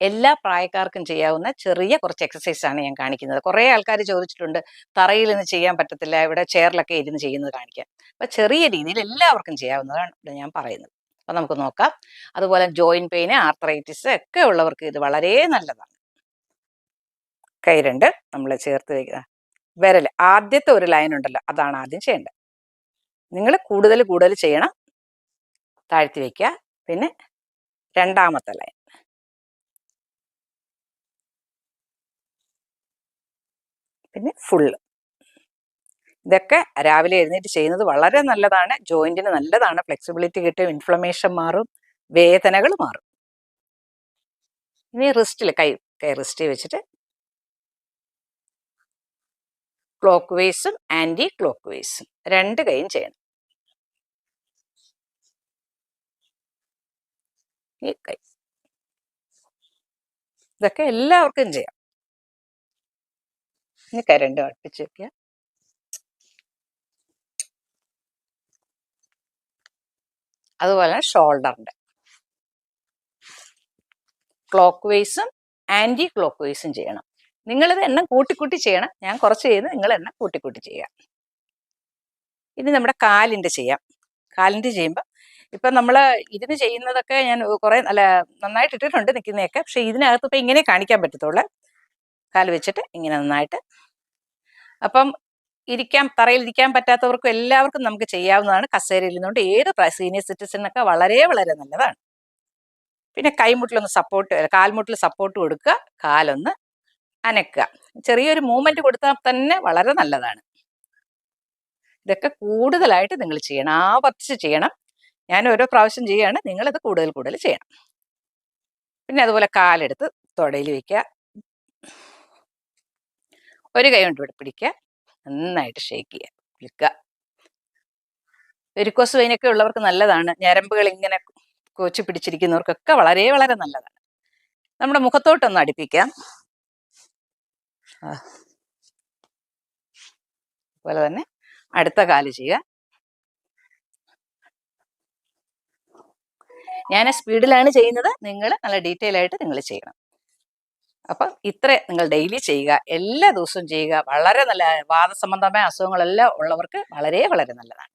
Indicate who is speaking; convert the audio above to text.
Speaker 1: എല്ലാ പ്രായക്കാർക്കും ചെയ്യാവുന്ന ചെറിയ കുറച്ച് എക്സസൈസ് ആണ് ഞാൻ കാണിക്കുന്നത്. കുറേ ആൾക്കാർ ചോദിച്ചിട്ടുണ്ട്, തറയിൽ നിന്ന് ചെയ്യാൻ പറ്റത്തില്ല, ഇവിടെ ചെയറിലൊക്കെ ഇരുന്ന് ചെയ്യുന്നത് കാണിക്കാൻ. അപ്പൊ ചെറിയ രീതിയിൽ എല്ലാവർക്കും ചെയ്യാവുന്നതാണ് ഇവിടെ ഞാൻ പറയുന്നത്. അപ്പൊ നമുക്ക് നോക്കാം. അതുപോലെ ജോയിന്റ് പെയിന്, ആർത്രൈറ്റിസ് ഒക്കെ ഉള്ളവർക്ക് ഇത് വളരെ നല്ലതാണ്. കൈ രണ്ട് നമ്മൾ ചേർത്ത് വയ്ക്കുക. വിരൽ ആദ്യത്തെ ഒരു ലൈൻ ഉണ്ടല്ലോ, അതാണ് ആദ്യം ചെയ്യേണ്ടത്. നിങ്ങൾ കൂടുതൽ കൂടുതൽ ചെയ്യണം. താഴ്ത്തി വയ്ക്കുക. പിന്നെ രണ്ടാമത്തെ ലൈൻ, പിന്നെ ഫുള്ള്. ഇതൊക്കെ രാവിലെ എഴുന്നേറ്റ് ചെയ്യുന്നത് വളരെ നല്ലതാണ്. ജോയിന്റിന് നല്ലതാണ്. ഫ്ലെക്സിബിലിറ്റി കിട്ടും, ഇൻഫ്ലമേഷൻ മാറും, വേദനകൾ മാറും. ഇനി റിസ്റ്റിൽ കൈ റിസ്റ്റിൽ വെച്ചിട്ട് ക്ലോക്ക് വൈസും ആന്റി ക്ലോക്ക് വൈസും രണ്ട് കൈയും ചെയ്യണം. ഈ കൈ ഇതൊക്കെ എല്ലാവർക്കും ചെയ്യാം. ഇനി കൈ രണ്ടും അടുപ്പിച്ച് വെക്കുക. അതുപോലെ ഷോൾഡറിന്റെ ക്ലോക്ക് വൈസും ആന്റി ക്ലോക്ക് വൈസും ചെയ്യണം. നിങ്ങളിത് എണ്ണം കൂട്ടിക്കൂട്ടി ചെയ്യണം. ഞാൻ കുറച്ച് ചെയ്ത് നിങ്ങൾ എണ്ണം കൂട്ടിക്കൂട്ടി ചെയ്യുക. ഇനി നമ്മുടെ കാലിൻ്റെ ചെയ്യാം. കാലിൻ്റെ ചെയ്യുമ്പോൾ ഇപ്പം നമ്മൾ ഇതിന് ചെയ്യുന്നതൊക്കെ ഞാൻ കുറേ നന്നായിട്ട് ഇട്ടിട്ടുണ്ട് നിൽക്കുന്നതൊക്കെ. പക്ഷെ ഇതിനകത്ത് ഇപ്പം ഇങ്ങനെ കാണിക്കാൻ പറ്റത്തുള്ളൂ. കാല് വെച്ചിട്ട് ഇങ്ങനെ നന്നായിട്ട്. അപ്പം തറയിൽ ഇരിക്കാൻ പറ്റാത്തവർക്കും എല്ലാവർക്കും നമുക്ക് ചെയ്യാവുന്നതാണ്. കസേരയിൽ ഇരുന്നുകൊണ്ട് ഏത് സീനിയർ സിറ്റിസണിനൊക്കെ വളരെ വളരെ നല്ലതാണ്. പിന്നെ കൈമുട്ടിലൊന്ന് കാൽമുട്ടിൽ സപ്പോർട്ട് കൊടുക്കുക. കാലൊന്ന് അനക്കുക. ചെറിയൊരു മൂവ്മെന്റ് കൊടുത്താൽ തന്നെ വളരെ നല്ലതാണ്. ഇതൊക്കെ കൂടുതലായിട്ട് നിങ്ങൾ ചെയ്യണം, ആവർത്തിച്ച് ചെയ്യണം. ഞാൻ ഓരോ പ്രാവശ്യം ചെയ്യുകയാണ്, നിങ്ങളത് കൂടുതൽ കൂടുതൽ ചെയ്യണം. പിന്നെ അതുപോലെ കാലെടുത്ത് തൊടയിൽ വയ്ക്കുക. ഒരു കൈ കൊണ്ട് ഇവിടെ പിടിക്കുക. നന്നായിട്ട് ഷേക്ക് ചെയ്യുക, വിൽക്കുക. വെരിക്കോസ് വെയിനൊക്കെ ഉള്ളവർക്ക് നല്ലതാണ്. ഞരമ്പുകൾ ഇങ്ങനെ കോച്ചി പിടിച്ചിരിക്കുന്നവർക്കൊക്കെ വളരെ വളരെ നല്ലതാണ്. നമ്മുടെ മുഖത്തോട്ടൊന്ന് അടുപ്പിക്കാം. അതുപോലെ തന്നെ അടുത്ത കാല് ചെയ്യുക. ഞാൻ സ്പീഡിലാണ് ചെയ്യുന്നത്, നിങ്ങൾ നല്ല ഡീറ്റെയിൽ ആയിട്ട് നിങ്ങൾ ചെയ്യണം. അപ്പം ഇത്ര നിങ്ങൾ ഡെയിലി ചെയ്യുക, എല്ലാ ദിവസവും ചെയ്യുക. വളരെ നല്ല വാദസംബന്ധമായ അസുഖങ്ങളെല്ലാം ഉള്ളവർക്ക് വളരെ വളരെ നല്ലതാണ്.